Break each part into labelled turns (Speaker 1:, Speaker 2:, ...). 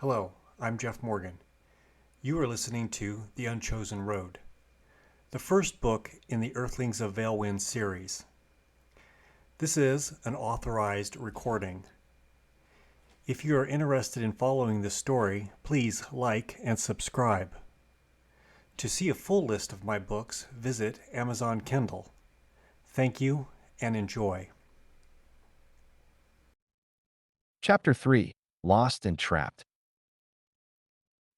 Speaker 1: Hello, I'm Jeff Morgan. You are listening to The Unchosen Road, the first book in the Earthlings of Veilwyn series. This is an authorized recording. If you are interested in following this story, please like and subscribe. To see a full list of my books, visit Amazon Kindle. Thank you and enjoy.
Speaker 2: Chapter 3. Lost and Trapped.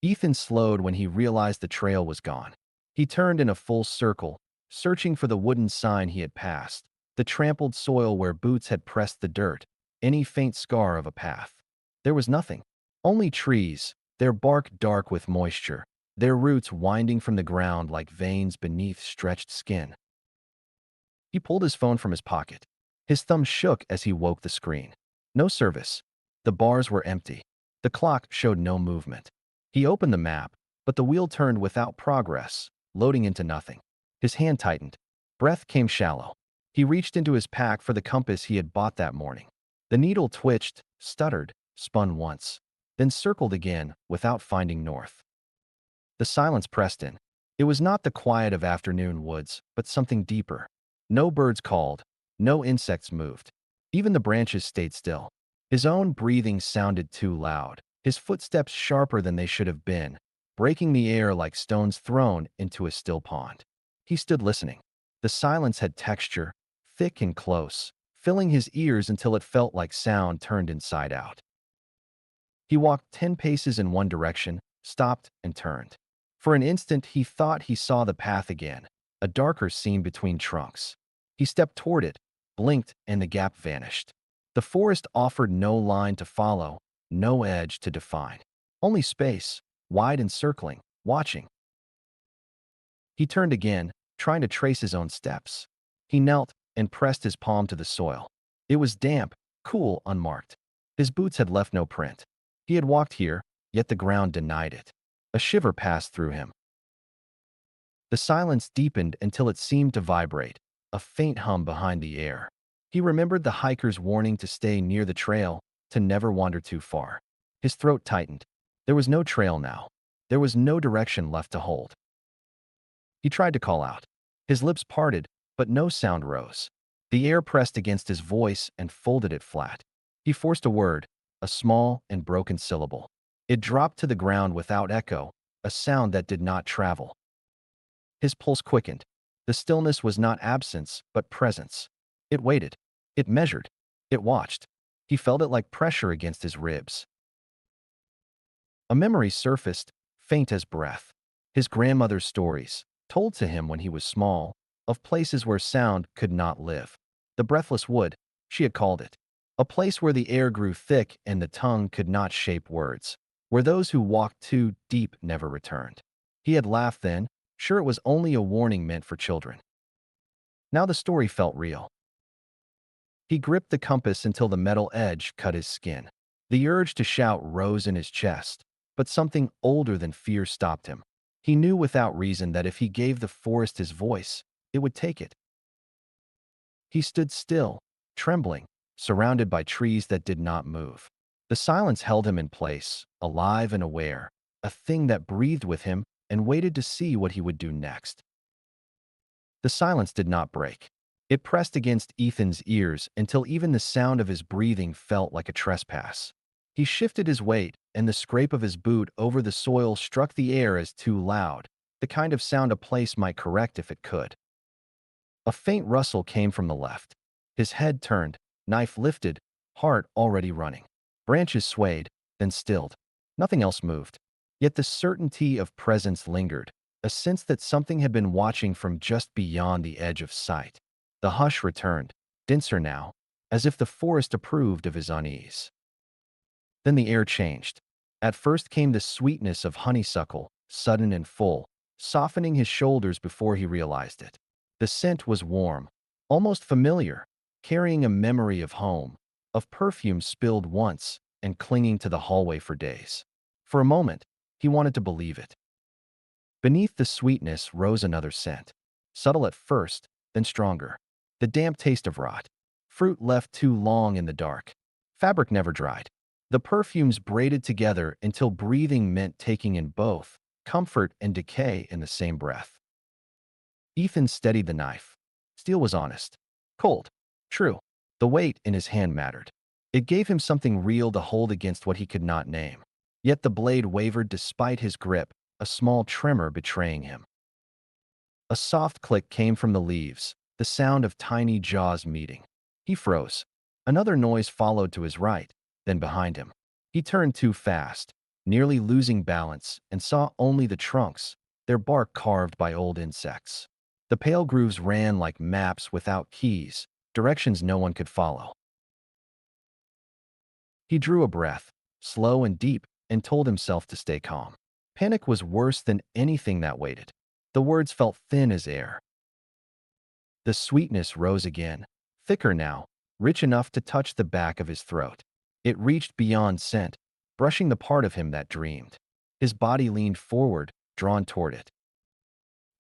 Speaker 2: Ethan slowed when he realized the trail was gone. He turned in a full circle, searching for the wooden sign he had passed, the trampled soil where boots had pressed the dirt, any faint scar of a path. There was nothing. Only trees, their bark dark with moisture, their roots winding from the ground like veins beneath stretched skin. He pulled his phone from his pocket. His thumb shook as he woke the screen. No service. The bars were empty. The clock showed no movement. He opened the map, but the wheel turned without progress, loading into nothing. His hand tightened. Breath came shallow. He reached into his pack for the compass he had bought that morning. The needle twitched, stuttered, spun once, then circled again without finding north. The silence pressed in. It was not the quiet of afternoon woods, but something deeper. No birds called. No insects moved. Even the branches stayed still. His own breathing sounded too loud, his footsteps sharper than they should have been, breaking the air like stones thrown into a still pond. He stood listening. The silence had texture, thick and close, filling his ears until it felt like sound turned inside out. He walked 10 paces in one direction, stopped, and turned. For an instant he thought he saw the path again, a darker seam between trunks. He stepped toward it, blinked, and the gap vanished. The forest offered no line to follow, no edge to define. Only space, wide and circling, watching. He turned again, trying to trace his own steps. He knelt and pressed his palm to the soil. It was damp, cool, unmarked. His boots had left no print. He had walked here, yet the ground denied it. A shiver passed through him. The silence deepened until it seemed to vibrate, a faint hum behind the air. He remembered the hiker's warning to stay near the trail, to never wander too far. His throat tightened. There was no trail now. There was no direction left to hold. He tried to call out. His lips parted, but no sound rose. The air pressed against his voice and folded it flat. He forced a word, a small and broken syllable. It dropped to the ground without echo, a sound that did not travel. His pulse quickened. The stillness was not absence, but presence. It waited. It measured. It watched. He felt it like pressure against his ribs. A memory surfaced, faint as breath. His grandmother's stories, told to him when he was small, of places where sound could not live. The breathless wood, she had called it. A place where the air grew thick and the tongue could not shape words, where those who walked too deep never returned. He had laughed then, sure it was only a warning meant for children. Now the story felt real. He gripped the compass until the metal edge cut his skin. The urge to shout rose in his chest, but something older than fear stopped him. He knew without reason that if he gave the forest his voice, it would take it. He stood still, trembling, surrounded by trees that did not move. The silence held him in place, alive and aware, a thing that breathed with him and waited to see what he would do next. The silence did not break. It pressed against Ethan's ears until even the sound of his breathing felt like a trespass. He shifted his weight, and the scrape of his boot over the soil struck the air as too loud, the kind of sound a place might correct if it could. A faint rustle came from the left. His head turned, knife lifted, heart already running. Branches swayed, then stilled. Nothing else moved. Yet the certainty of presence lingered, a sense that something had been watching from just beyond the edge of sight. The hush returned, denser now, as if the forest approved of his unease. Then the air changed. At first came the sweetness of honeysuckle, sudden and full, softening his shoulders before he realized it. The scent was warm, almost familiar, carrying a memory of home, of perfume spilled once and clinging to the hallway for days. For a moment, he wanted to believe it. Beneath the sweetness rose another scent, subtle at first, then stronger. The damp taste of rot. Fruit left too long in the dark. Fabric never dried. The perfumes braided together until breathing meant taking in both comfort and decay in the same breath. Ethan steadied the knife. Steel was honest. Cold. True. The weight in his hand mattered. It gave him something real to hold against what he could not name. Yet the blade wavered despite his grip, a small tremor betraying him. A soft click came from the leaves, the sound of tiny jaws meeting. He froze. Another noise followed to his right, then behind him. He turned too fast, nearly losing balance, and saw only the trunks, their bark carved by old insects. The pale grooves ran like maps without keys, directions no one could follow. He drew a breath, slow and deep, and told himself to stay calm. Panic was worse than anything that waited. The words felt thin as air. The sweetness rose again, thicker now, rich enough to touch the back of his throat. It reached beyond scent, brushing the part of him that dreamed. His body leaned forward, drawn toward it.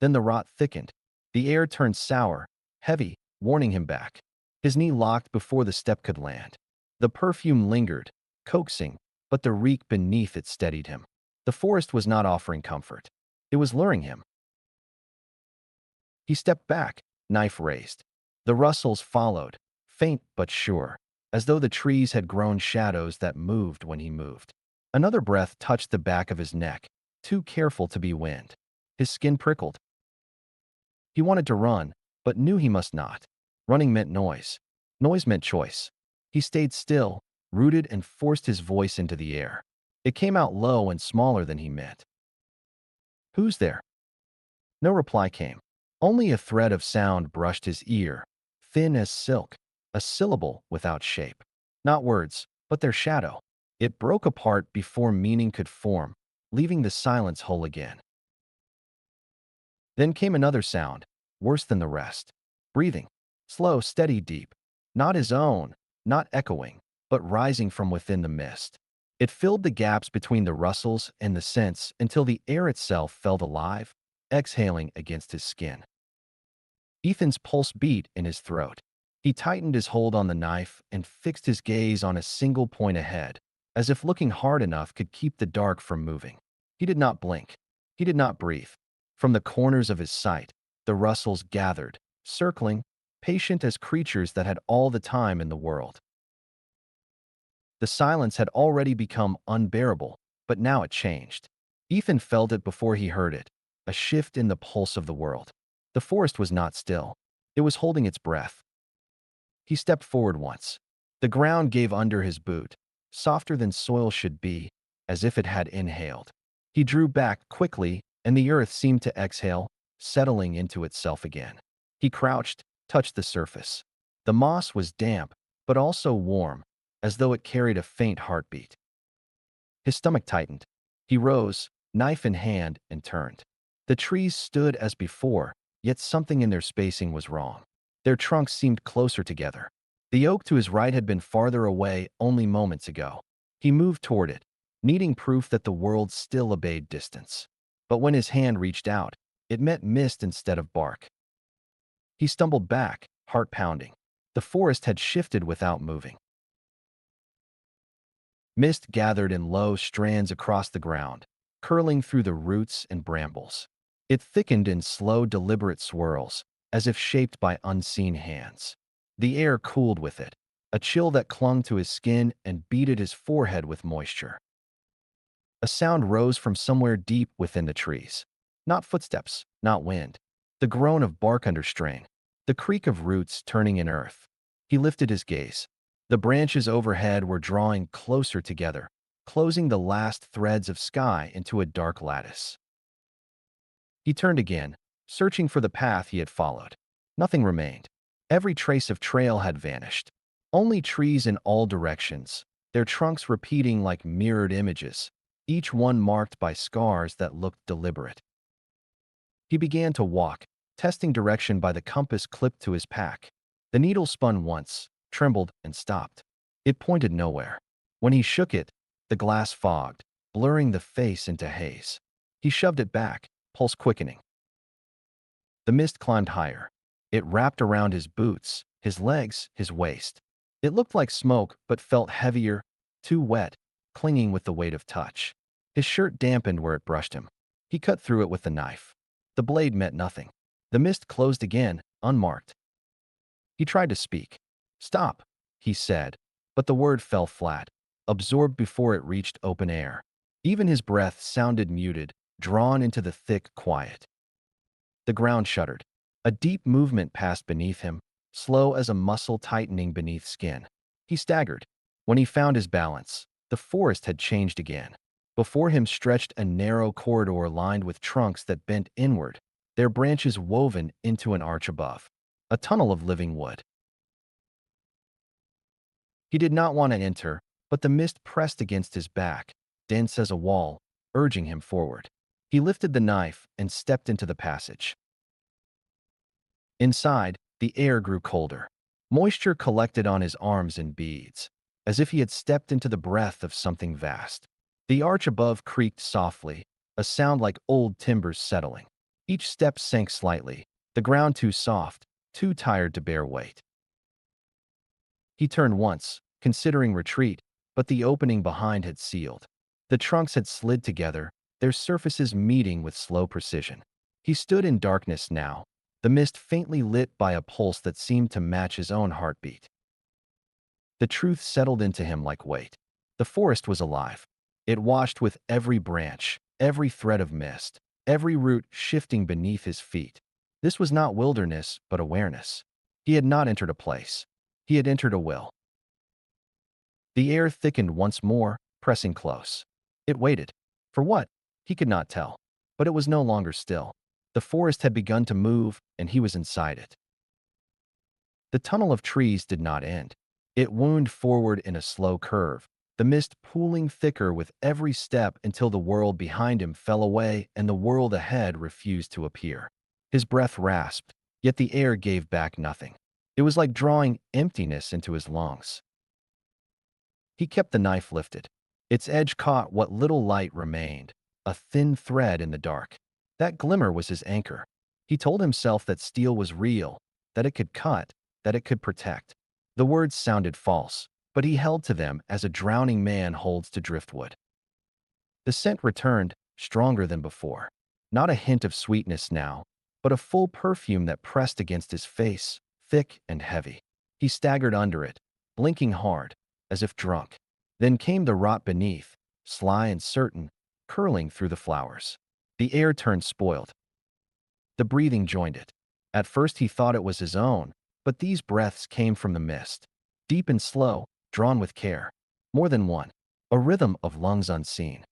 Speaker 2: Then the rot thickened. The air turned sour, heavy, warning him back. His knee locked before the step could land. The perfume lingered, coaxing, but the reek beneath it steadied him. The forest was not offering comfort. It was luring him. He stepped back, knife raised. The rustles followed, faint but sure, as though the trees had grown shadows that moved when he moved. Another breath touched the back of his neck, too careful to be wind. His skin prickled. He wanted to run, but knew he must not. Running meant noise. Noise meant choice. He stayed still, rooted, and forced his voice into the air. It came out low and smaller than he meant. "Who's there?" No reply came. Only a thread of sound brushed his ear, thin as silk, a syllable without shape. Not words, but their shadow. It broke apart before meaning could form, leaving the silence whole again. Then came another sound, worse than the rest. Breathing. Slow, steady, deep. Not his own, not echoing, but rising from within the mist. It filled the gaps between the rustles and the scents until the air itself felt alive, exhaling against his skin. Ethan's pulse beat in his throat. He tightened his hold on the knife and fixed his gaze on a single point ahead, as if looking hard enough could keep the dark from moving. He did not blink. He did not breathe. From the corners of his sight, the rustles gathered, circling, patient as creatures that had all the time in the world. The silence had already become unbearable, but now it changed. Ethan felt it before he heard it, a shift in the pulse of the world. The forest was not still. It was holding its breath. He stepped forward once. The ground gave under his boot, softer than soil should be, as if it had inhaled. He drew back quickly, and the earth seemed to exhale, settling into itself again. He crouched, touched the surface. The moss was damp, but also warm, as though it carried a faint heartbeat. His stomach tightened. He rose, knife in hand, and turned. The trees stood as before, yet something in their spacing was wrong. Their trunks seemed closer together. The oak to his right had been farther away only moments ago. He moved toward it, needing proof that the world still obeyed distance. But when his hand reached out, it met mist instead of bark. He stumbled back, heart pounding. The forest had shifted without moving. Mist gathered in low strands across the ground, curling through the roots and brambles. It thickened in slow, deliberate swirls, as if shaped by unseen hands. The air cooled with it, a chill that clung to his skin and beaded his forehead with moisture. A sound rose from somewhere deep within the trees. Not footsteps, not wind. The groan of bark under strain. The creak of roots turning in earth. He lifted his gaze. The branches overhead were drawing closer together, closing the last threads of sky into a dark lattice. He turned again, searching for the path he had followed. Nothing remained. Every trace of trail had vanished. Only trees in all directions, their trunks repeating like mirrored images, each one marked by scars that looked deliberate. He began to walk, testing direction by the compass clipped to his pack. The needle spun once, trembled, and stopped. It pointed nowhere. When he shook it, the glass fogged, blurring the face into haze. He shoved it back, pulse quickening. The mist climbed higher. It wrapped around his boots, his legs, his waist. It looked like smoke, but felt heavier, too wet, clinging with the weight of touch. His shirt dampened where it brushed him. He cut through it with the knife. The blade met nothing. The mist closed again, unmarked. He tried to speak. "Stop," he said, but the word fell flat, absorbed before it reached open air. Even his breath sounded muted, drawn into the thick quiet. The ground shuddered. A deep movement passed beneath him, slow as a muscle tightening beneath skin. He staggered. When he found his balance, the forest had changed again. Before him stretched a narrow corridor lined with trunks that bent inward, their branches woven into an arch above. A tunnel of living wood. He did not want to enter, but the mist pressed against his back, dense as a wall, urging him forward. He lifted the knife and stepped into the passage. Inside, the air grew colder. Moisture collected on his arms in beads, as if he had stepped into the breath of something vast. The arch above creaked softly, a sound like old timbers settling. Each step sank slightly, the ground too soft, too tired to bear weight. He turned once, considering retreat, but the opening behind had sealed. The trunks had slid together, their surfaces meeting with slow precision. He stood in darkness now, the mist faintly lit by a pulse that seemed to match his own heartbeat. The truth settled into him like weight. The forest was alive. It washed with every branch, every thread of mist, every root shifting beneath his feet. This was not wilderness, but awareness. He had not entered a place. He had entered a will. The air thickened once more, pressing close. It waited. For what? He could not tell. But it was no longer still. The forest had begun to move, and he was inside it. The tunnel of trees did not end. It wound forward in a slow curve, the mist pooling thicker with every step until the world behind him fell away and the world ahead refused to appear. His breath rasped, yet the air gave back nothing. It was like drawing emptiness into his lungs. He kept the knife lifted. Its edge caught what little light remained, a thin thread in the dark. That glimmer was his anchor. He told himself that steel was real, that it could cut, that it could protect. The words sounded false, but he held to them as a drowning man holds to driftwood. The scent returned, stronger than before. Not a hint of sweetness now, but a full perfume that pressed against his face, thick and heavy. He staggered under it, blinking hard, as if drunk. Then came the rot beneath, sly and certain, curling through the flowers. The air turned spoiled. The breathing joined it. At first he thought it was his own, but these breaths came from the mist, deep and slow, drawn with care. More than one, a rhythm of lungs unseen.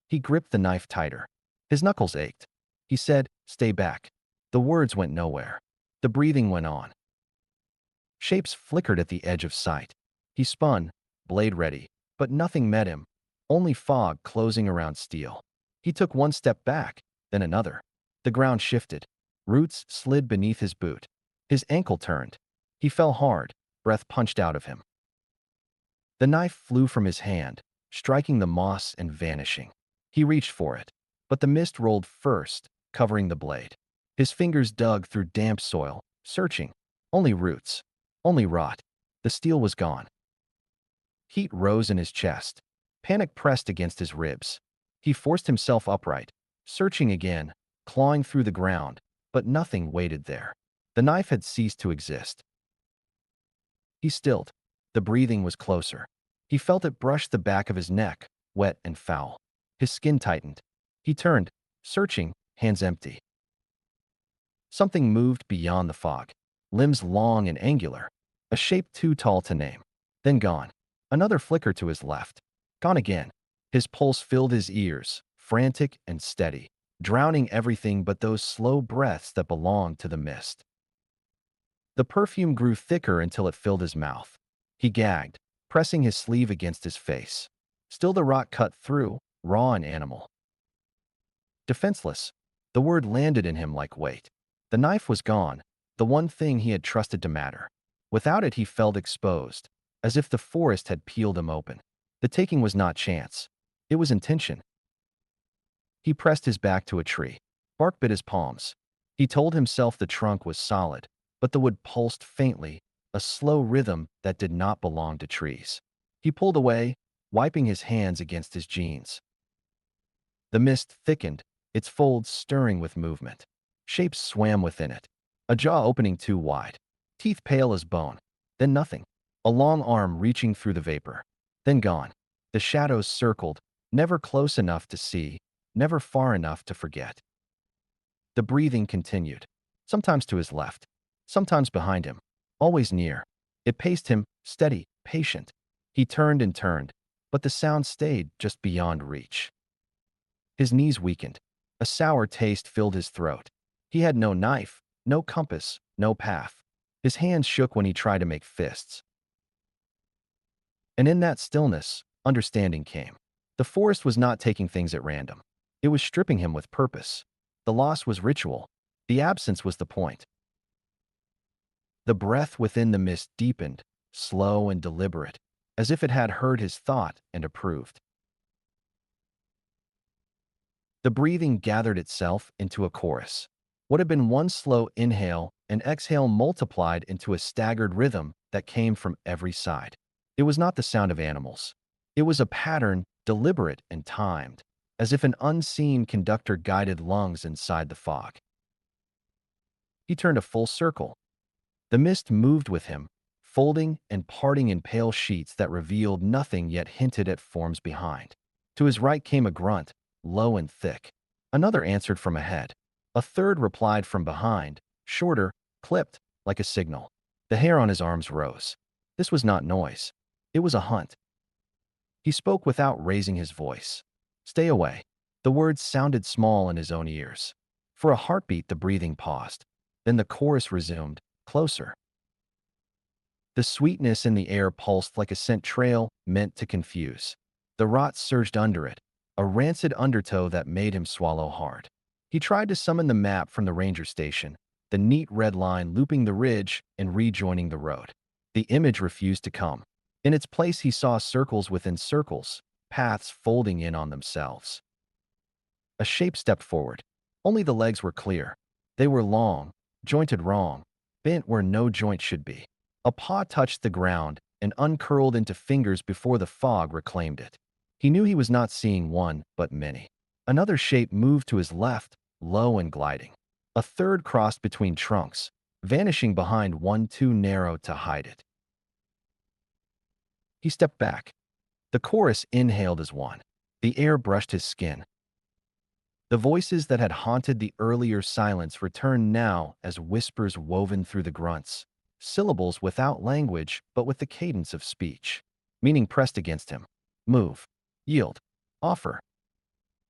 Speaker 2: He gripped the knife tighter. His knuckles ached. He said, "Stay back." The words went nowhere. The breathing went on. Shapes flickered at the edge of sight. He spun, blade ready, but nothing met him, only fog closing around steel. He took one step back, then another. The ground shifted. Roots slid beneath his boot. His ankle turned. He fell hard, breath punched out of him. The knife flew from his hand, striking the moss and vanishing. He reached for it, but the mist rolled first, covering the blade. His fingers dug through damp soil, searching. Only roots. Only rot. The steel was gone. Heat rose in his chest. Panic pressed against his ribs. He forced himself upright, searching again, clawing through the ground, but nothing waited there. The knife had ceased to exist. He stilled. The breathing was closer. He felt it brush the back of his neck, wet and foul. His skin tightened. He turned, searching, hands empty. Something moved beyond the fog, limbs long and angular, a shape too tall to name. Then gone. Another flicker to his left. Gone again. His pulse filled his ears, frantic and steady, drowning everything but those slow breaths that belonged to the mist. The perfume grew thicker until it filled his mouth. He gagged, pressing his sleeve against his face. Still the rot cut through, raw and animal. Defenseless. The word landed in him like weight. The knife was gone, the one thing he had trusted to matter. Without it he felt exposed, as if the forest had peeled him open. The taking was not chance. It was intention. He pressed his back to a tree. Bark bit his palms. He told himself the trunk was solid, but the wood pulsed faintly, a slow rhythm that did not belong to trees. He pulled away, wiping his hands against his jeans. The mist thickened, its folds stirring with movement. Shapes swam within it, a jaw opening too wide, teeth pale as bone, then nothing. A long arm reaching through the vapor, then gone. The shadows circled, never close enough to see, never far enough to forget. The breathing continued, sometimes to his left, sometimes behind him, always near. It paced him, steady, patient. He turned and turned, but the sound stayed just beyond reach. His knees weakened. A sour taste filled his throat. He had no knife, no compass, no path. His hands shook when he tried to make fists. And in that stillness, understanding came. The forest was not taking things at random. It was stripping him with purpose. The loss was ritual. The absence was the point. The breath within the mist deepened, slow and deliberate, as if it had heard his thought and approved. The breathing gathered itself into a chorus. What had been one slow inhale and exhale multiplied into a staggered rhythm that came from every side. It was not the sound of animals. It was a pattern, deliberate and timed, as if an unseen conductor guided lungs inside the fog. He turned a full circle. The mist moved with him, folding and parting in pale sheets that revealed nothing yet hinted at forms behind. To his right came a grunt, low and thick. Another answered from ahead. A third replied from behind, shorter, clipped, like a signal. The hair on his arms rose. This was not noise. It was a hunt. He spoke without raising his voice. Stay away. The words sounded small in his own ears. For a heartbeat, the breathing paused. Then the chorus resumed, closer. The sweetness in the air pulsed like a scent trail meant to confuse. The rot surged under it, a rancid undertow that made him swallow hard. He tried to summon the map from the ranger station, the neat red line looping the ridge and rejoining the road. The image refused to come. In its place, he saw circles within circles, paths folding in on themselves. A shape stepped forward. Only the legs were clear. They were long, jointed wrong, bent where no joint should be. A paw touched the ground and uncurled into fingers before the fog reclaimed it. He knew he was not seeing one, but many. Another shape moved to his left, low and gliding. A third crossed between trunks, vanishing behind one too narrow to hide it. He stepped back. The chorus inhaled as one. The air brushed his skin. The voices that had haunted the earlier silence returned now as whispers woven through the grunts, syllables without language but with the cadence of speech. Meaning pressed against him. Move. Yield. Offer.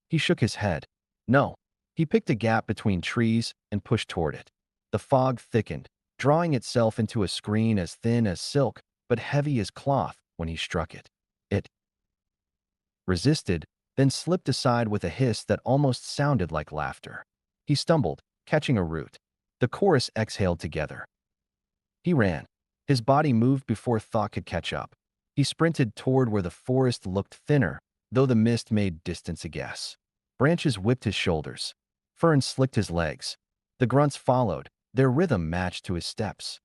Speaker 2: He shook his head. No. He picked a gap between trees and pushed toward it. The fog thickened, drawing itself into a screen as thin as silk but heavy as cloth when he struck it. It resisted, then slipped aside with a hiss that almost sounded like laughter. He stumbled, catching a root. The chorus exhaled together. He ran. His body moved before thought could catch up. He sprinted toward where the forest looked thinner, though the mist made distance a guess. Branches whipped his shoulders. Ferns slicked his legs. The grunts followed, their rhythm matched to his steps.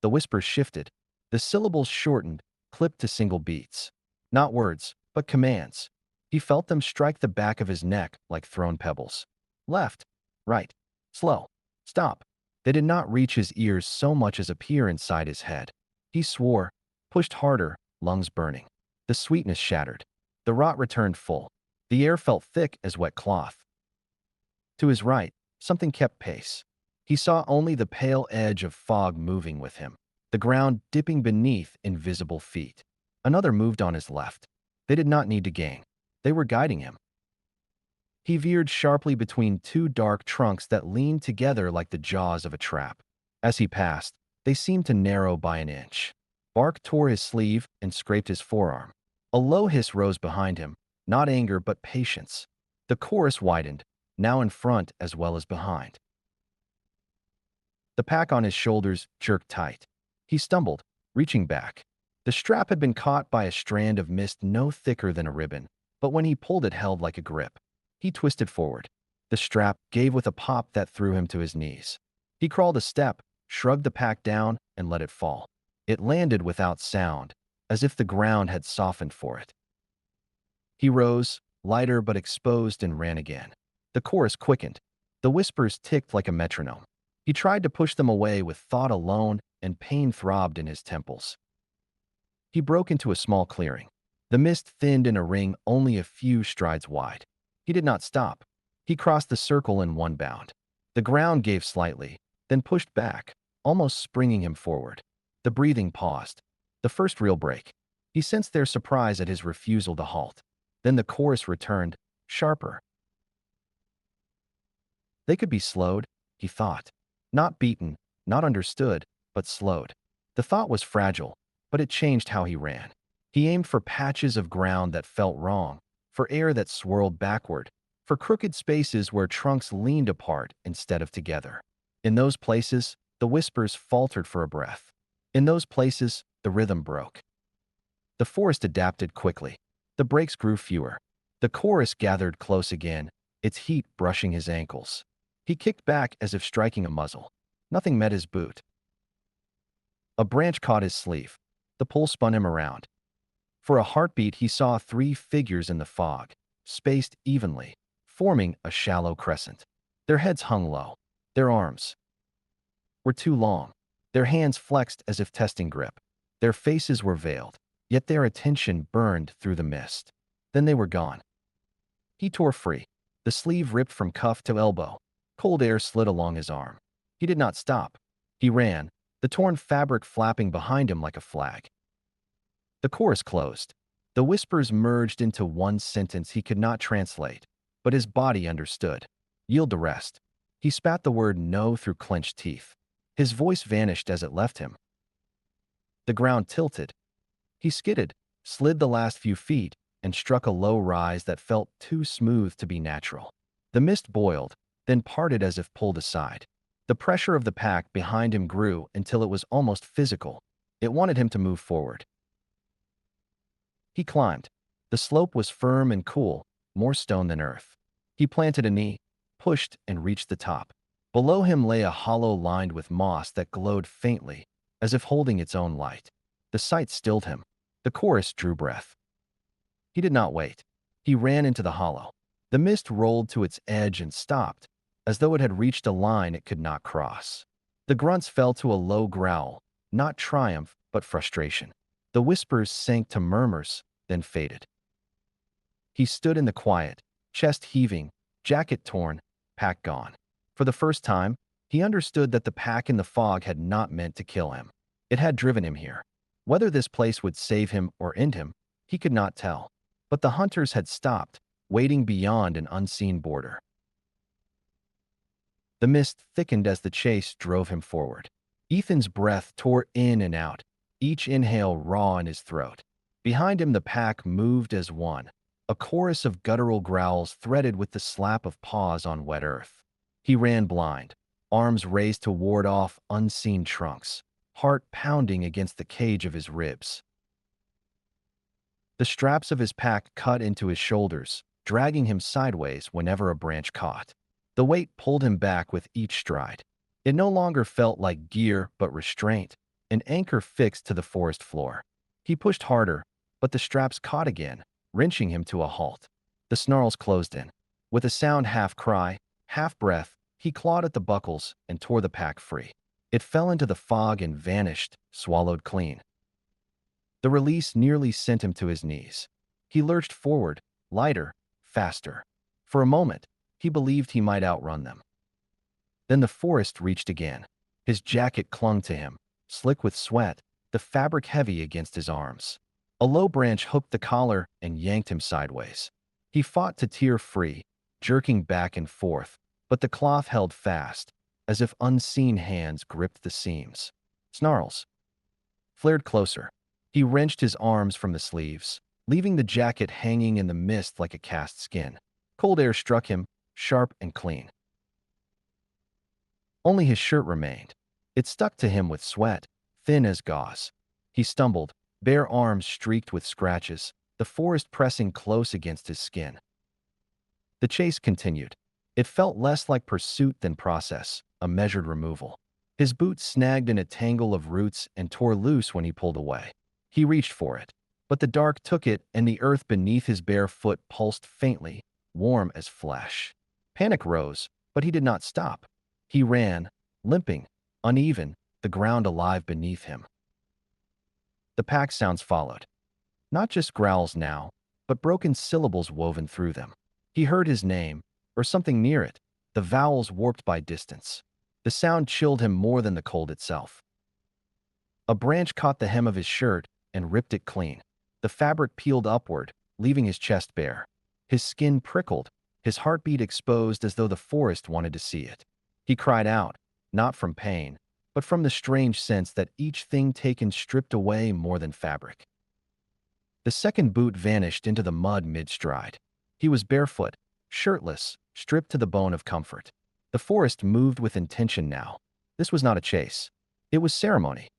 Speaker 2: The whispers shifted. The syllables shortened, clipped to single beats. Not words, but commands. He felt them strike the back of his neck like thrown pebbles. Left. Right. Slow. Stop. They did not reach his ears so much as appear inside his head. He swore, pushed harder, lungs burning. The sweetness shattered. The rot returned full. The air felt thick as wet cloth. To his right, something kept pace. He saw only the pale edge of fog moving with him, the ground dipping beneath invisible feet. Another moved on his left. They did not need to gain. They were guiding him. He veered sharply between two dark trunks that leaned together like the jaws of a trap. As he passed, they seemed to narrow by an inch. Bark tore his sleeve and scraped his forearm. A low hiss rose behind him, not anger but patience. The chorus widened, now in front as well as behind. The pack on his shoulders jerked tight. He stumbled, reaching back. The strap had been caught by a strand of mist no thicker than a ribbon, but when he pulled it held like a grip. He twisted forward. The strap gave with a pop that threw him to his knees. He crawled a step, shrugged the pack down, and let it fall. It landed without sound, as if the ground had softened for it. He rose, lighter but exposed, and ran again. The chorus quickened. The whispers ticked like a metronome. He tried to push them away with thought alone, and pain throbbed in his temples. He broke into a small clearing. The mist thinned in a ring only a few strides wide. He did not stop. He crossed the circle in one bound. The ground gave slightly, then pushed back, almost springing him forward. The breathing paused. The first real break. He sensed their surprise at his refusal to halt. Then the chorus returned, sharper. They could be slowed, he thought. Not beaten, not understood, but slowed. The thought was fragile, but it changed how he ran. He aimed for patches of ground that felt wrong, for air that swirled backward, for crooked spaces where trunks leaned apart instead of together. In those places, the whispers faltered for a breath. In those places, the rhythm broke. The forest adapted quickly. The breaks grew fewer. The chorus gathered close again, its heat brushing his ankles. He kicked back as if striking a muzzle. Nothing met his boot. A branch caught his sleeve. The pull spun him around. For a heartbeat, he saw 3 figures in the fog, spaced evenly, forming a shallow crescent. Their heads hung low. Their arms were too long. Their hands flexed as if testing grip. Their faces were veiled, yet their attention burned through the mist. Then they were gone. He tore free. The sleeve ripped from cuff to elbow. Cold air slid along his arm. He did not stop. He ran, the torn fabric flapping behind him like a flag. The chorus closed. The whispers merged into one sentence he could not translate, but his body understood. Yield to rest. He spat the word no through clenched teeth. His voice vanished as it left him. The ground tilted. He skidded, slid the last few feet, and struck a low rise that felt too smooth to be natural. The mist boiled, then parted as if pulled aside. The pressure of the pack behind him grew until it was almost physical. It wanted him to move forward. He climbed. The slope was firm and cool, more stone than earth. He planted a knee, pushed, and reached the top. Below him lay a hollow lined with moss that glowed faintly, as if holding its own light. The sight stilled him. The chorus drew breath. He did not wait. He ran into the hollow. The mist rolled to its edge and stopped, as though it had reached a line it could not cross. The grunts fell to a low growl, not triumph, but frustration. The whispers sank to murmurs, then faded. He stood in the quiet, chest heaving, jacket torn, pack gone. For the first time, he understood that the pack in the fog had not meant to kill him. It had driven him here. Whether this place would save him or end him, he could not tell. But the hunters had stopped, waiting beyond an unseen border. The mist thickened as the chase drove him forward. Ethan's breath tore in and out, each inhale raw in his throat. Behind him, the pack moved as one, a chorus of guttural growls threaded with the slap of paws on wet earth. He ran blind, arms raised to ward off unseen trunks, heart pounding against the cage of his ribs. The straps of his pack cut into his shoulders, dragging him sideways whenever a branch caught. The weight pulled him back with each stride. It no longer felt like gear but restraint, an anchor fixed to the forest floor. He pushed harder, but the straps caught again, wrenching him to a halt. The snarls closed in. With a sound half cry, half breath, he clawed at the buckles and tore the pack free. It fell into the fog and vanished, swallowed clean. The release nearly sent him to his knees. He lurched forward, lighter, faster. For a moment, he believed he might outrun them. Then the forest reached again. His jacket clung to him, slick with sweat, the fabric heavy against his arms. A low branch hooked the collar and yanked him sideways. He fought to tear free, jerking back and forth, but the cloth held fast, as if unseen hands gripped the seams. Snarls flared closer. He wrenched his arms from the sleeves, leaving the jacket hanging in the mist like a cast skin. Cold air struck him, sharp and clean. Only his shirt remained. It stuck to him with sweat, thin as gauze. He stumbled, bare arms streaked with scratches, the forest pressing close against his skin. The chase continued. It felt less like pursuit than process, a measured removal. His boots snagged in a tangle of roots and tore loose when he pulled away. He reached for it, but the dark took it and the earth beneath his bare foot pulsed faintly, warm as flesh. Panic rose, but he did not stop. He ran, limping, uneven, the ground alive beneath him. The pack sounds followed. Not just growls now, but broken syllables woven through them. He heard his name, or something near it, the vowels warped by distance. The sound chilled him more than the cold itself. A branch caught the hem of his shirt and ripped it clean. The fabric peeled upward, leaving his chest bare. His skin prickled, his heartbeat exposed as though the forest wanted to see it. He cried out, not from pain, but from the strange sense that each thing taken stripped away more than fabric. The second boot vanished into the mud mid-stride. He was barefoot, shirtless, stripped to the bone of comfort. The forest moved with intention now. This was not a chase. It was ceremony.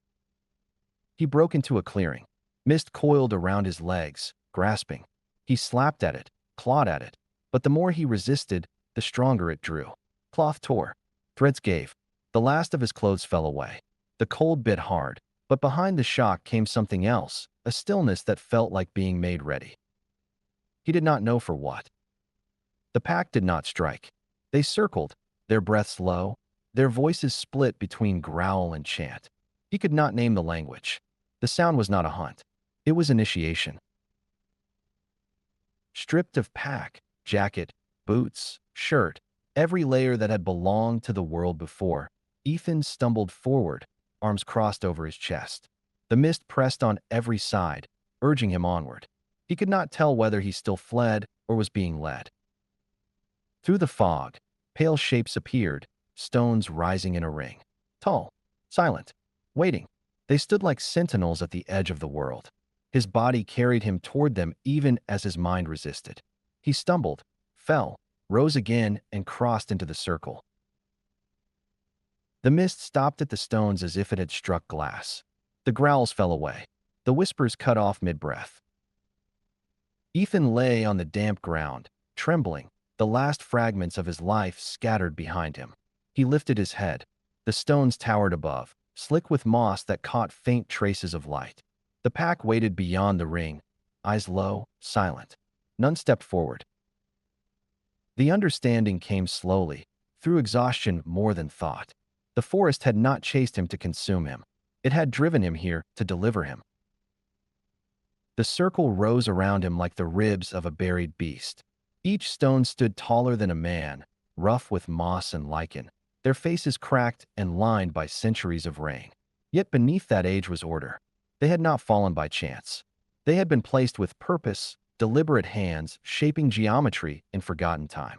Speaker 2: He broke into a clearing. Mist coiled around his legs, grasping. He slapped at it, clawed at it, but the more he resisted, the stronger it drew. Cloth tore. Threads gave. The last of his clothes fell away. The cold bit hard, but behind the shock came something else, a stillness that felt like being made ready. He did not know for what. The pack did not strike. They circled, their breaths low, their voices split between growl and chant. He could not name the language. The sound was not a hunt. It was initiation. Stripped of pack, jacket, boots, shirt, every layer that had belonged to the world before, Ethan stumbled forward, arms crossed over his chest. The mist pressed on every side, urging him onward. He could not tell whether he still fled or was being led. Through the fog, pale shapes appeared, stones rising in a ring. Tall, silent, waiting. They stood like sentinels at the edge of the world. His body carried him toward them even as his mind resisted. He stumbled, fell, rose again, and crossed into the circle. The mist stopped at the stones as if it had struck glass. The growls fell away. The whispers cut off mid-breath. Ethan lay on the damp ground, trembling, the last fragments of his life scattered behind him. He lifted his head. The stones towered above, slick with moss that caught faint traces of light. The pack waited beyond the ring, eyes low, silent. None stepped forward. The understanding came slowly, through exhaustion more than thought. The forest had not chased him to consume him. It had driven him here to deliver him. The circle rose around him like the ribs of a buried beast. Each stone stood taller than a man, rough with moss and lichen, their faces cracked and lined by centuries of rain. Yet beneath that age was order. They had not fallen by chance. They had been placed with purpose, deliberate hands shaping geometry in forgotten time.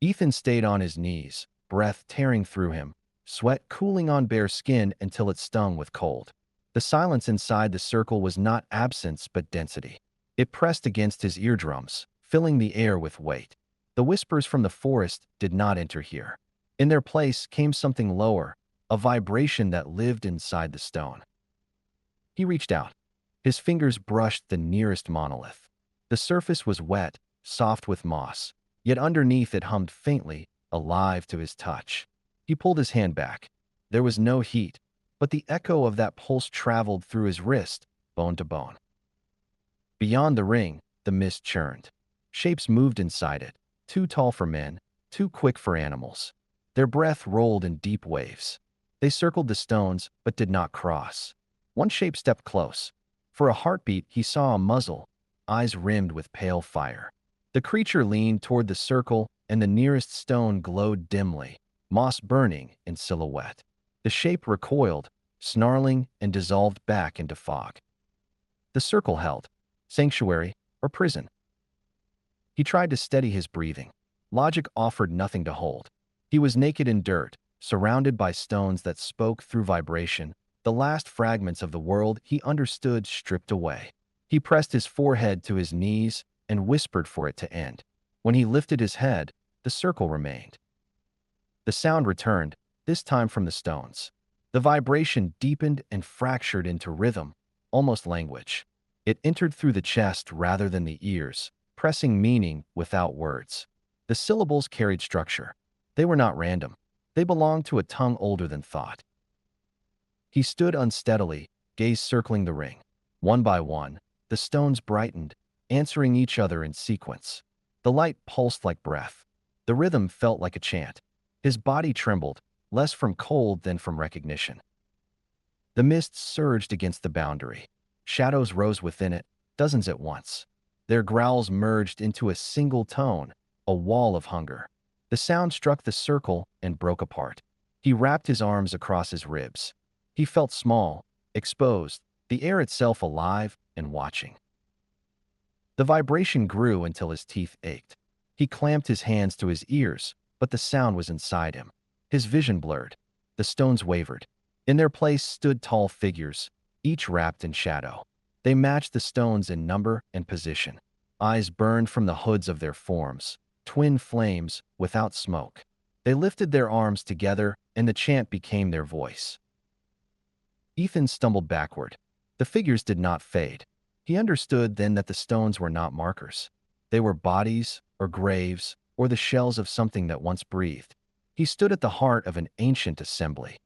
Speaker 2: Ethan stayed on his knees, breath tearing through him, sweat cooling on bare skin until it stung with cold. The silence inside the circle was not absence but density. It pressed against his eardrums, filling the air with weight. The whispers from the forest did not enter here. In their place came something lower, a vibration that lived inside the stone. He reached out. His fingers brushed the nearest monolith. The surface was wet, soft with moss, yet underneath it hummed faintly, alive to his touch. He pulled his hand back. There was no heat, but the echo of that pulse traveled through his wrist, bone to bone. Beyond the ring, the mist churned. Shapes moved inside it, too tall for men, too quick for animals. Their breath rolled in deep waves. They circled the stones, but did not cross. One shape stepped close. For a heartbeat, he saw a muzzle, eyes rimmed with pale fire. The creature leaned toward the circle, and the nearest stone glowed dimly, moss burning in silhouette. The shape recoiled, snarling, and dissolved back into fog. The circle held. Sanctuary or prison. He tried to steady his breathing. Logic offered nothing to hold. He was naked in dirt, surrounded by stones that spoke through vibration, the last fragments of the world he understood stripped away. He pressed his forehead to his knees and whispered for it to end. When he lifted his head, the circle remained. The sound returned, this time from the stones. The vibration deepened and fractured into rhythm, almost language. It entered through the chest rather than the ears, pressing meaning without words. The syllables carried structure. They were not random. They belonged to a tongue older than thought. He stood unsteadily, gaze circling the ring. One by one, the stones brightened, answering each other in sequence. The light pulsed like breath. The rhythm felt like a chant. His body trembled, less from cold than from recognition. The mist surged against the boundary. Shadows rose within it, dozens at once. Their growls merged into a single tone, a wall of hunger. The sound struck the circle and broke apart. He wrapped his arms across his ribs. He felt small, exposed, the air itself alive and watching. The vibration grew until his teeth ached. He clamped his hands to his ears, but the sound was inside him. His vision blurred. The stones wavered. In their place stood tall figures, each wrapped in shadow. They matched the stones in number and position. Eyes burned from the hoods of their forms, twin flames without smoke. They lifted their arms together, and the chant became their voice. Ethan stumbled backward. The figures did not fade. He understood then that the stones were not markers. They were bodies, or graves, or the shells of something that once breathed. He stood at the heart of an ancient assembly.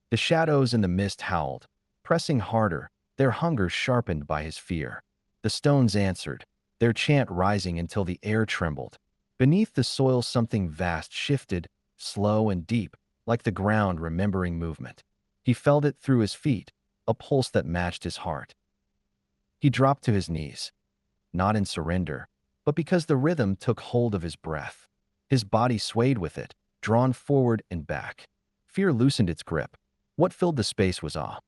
Speaker 2: The shadows in the mist howled, pressing harder, their hunger sharpened by his fear. The stones answered, their chant rising until the air trembled. Beneath the soil something vast shifted, slow and deep, like the ground remembering movement. He felt it through his feet, a pulse that matched his heart. He dropped to his knees, not in surrender, but because the rhythm took hold of his breath. His body swayed with it, drawn forward and back. Fear loosened its grip. What filled the space was awe.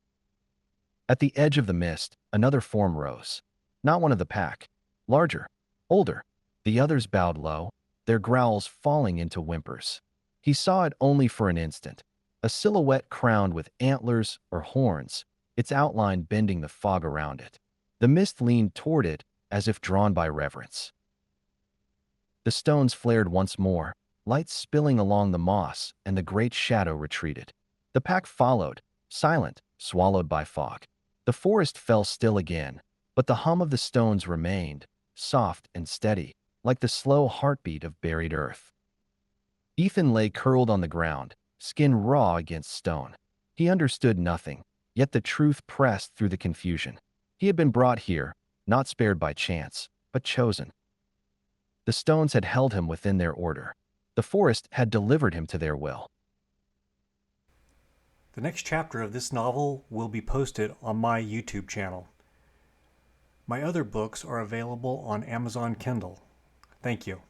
Speaker 2: At the edge of the mist, another form rose. Not one of the pack. Larger, older. The others bowed low, their growls falling into whimpers. He saw it only for an instant. A silhouette crowned with antlers or horns, its outline bending the fog around it. The mist leaned toward it as if drawn by reverence. The stones flared once more, light spilling along the moss, and the great shadow retreated. The pack followed, silent, swallowed by fog. The forest fell still again, but the hum of the stones remained, soft and steady, like the slow heartbeat of buried earth. Ethan lay curled on the ground, skin raw against stone. He understood nothing, yet the truth pressed through the confusion. He had been brought here, not spared by chance, but chosen. The stones had held him within their order. The forest had delivered him to their will.
Speaker 1: The next chapter of this novel will be posted on my YouTube channel. My other books are available on Amazon Kindle. Thank you.